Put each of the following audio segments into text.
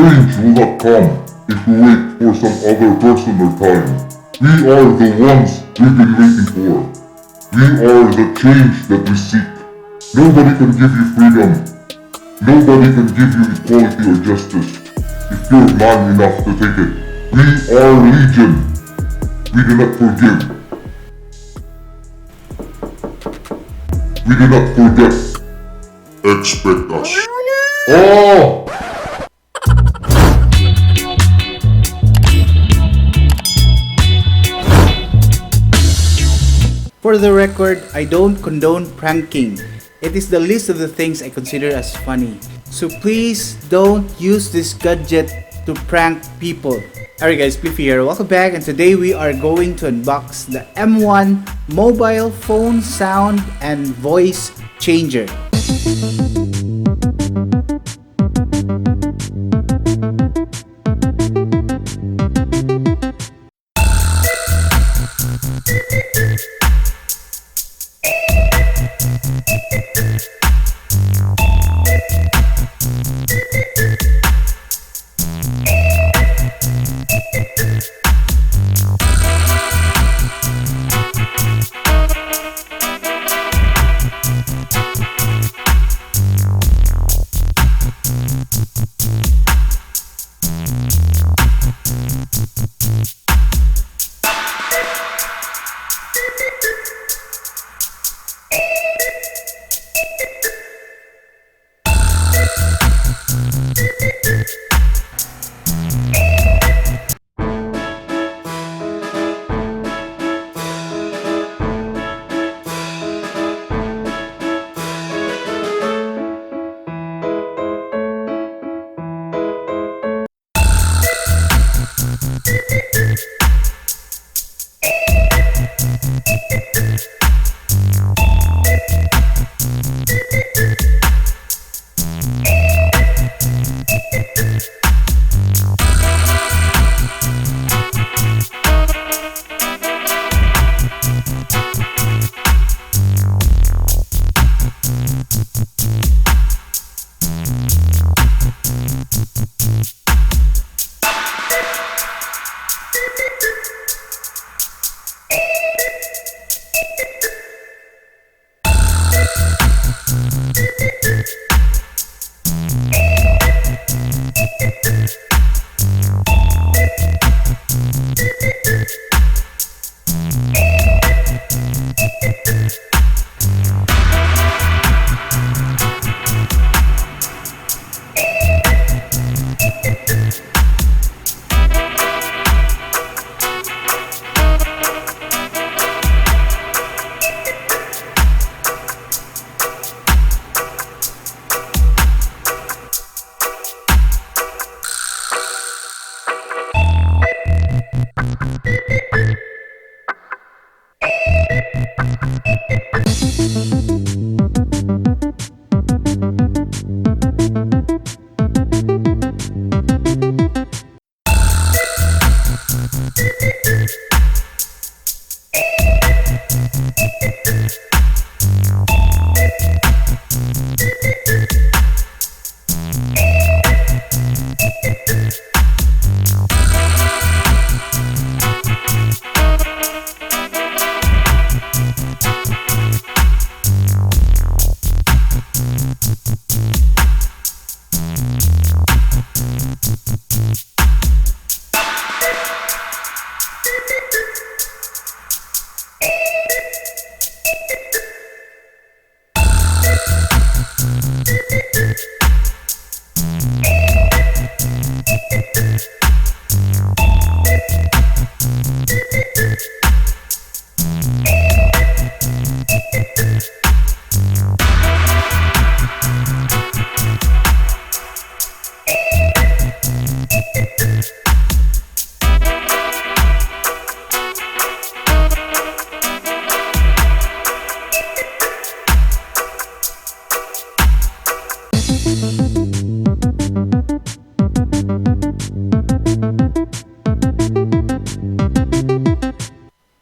change will not come if we wait for some other person or time. We are the ones we've been waiting for. We are the change that we seek. Nobody can give you freedom. Nobody can give you equality or justice if you're man enough to take it. We are Legion. We do not forgive. We do not forget. Expect us. Oh! For the record, I don't condone pranking. It is the least of the things I consider as funny. So please don't use this gadget to prank people. Alright guys, Pliffy here. Welcome back, and today we are going to unbox the M1 mobile phone sound and voice changer.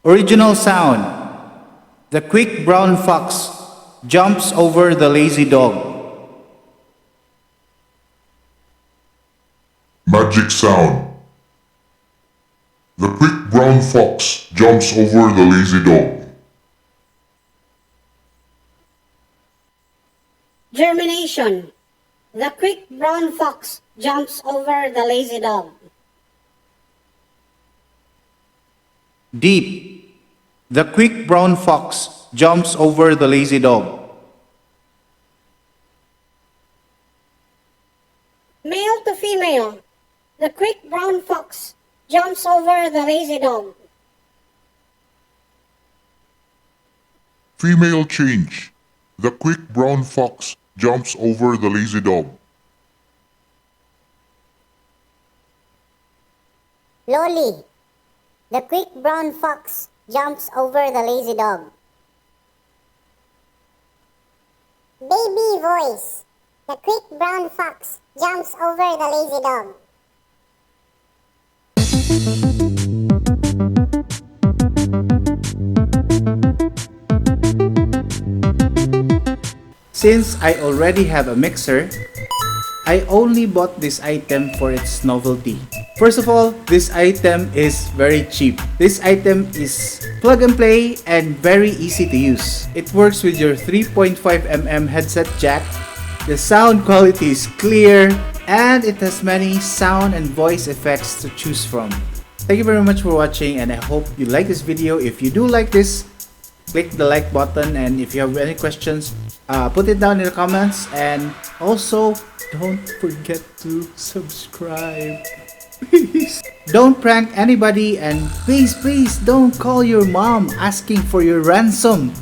Original sound. The quick brown fox jumps over the lazy dog. Magic sound. The quick brown fox jumps over the lazy dog. Germination. The quick brown fox jumps over the lazy dog. Deep. The quick brown fox jumps over the lazy dog. Male to female. The quick brown fox jumps over the lazy dog. Female change. The quick brown fox jumps over the lazy dog. Loli. The quick brown fox jumps over the lazy dog. Baby voice. The quick brown fox jumps over the lazy dog. Since I already have a mixer, I only bought this item for its novelty. First of all, this item is very cheap. This item is plug and play and very easy to use. It works with your 3.5mm headset jack. The sound quality is clear and it has many sound and voice effects to choose from. Thank you very much for watching and I hope you like this video. If you do like this, click the like button, and if you have any questions, put it down in the comments, and also don't forget to subscribe. Please don't prank anybody, and please don't call your mom asking for your ransom.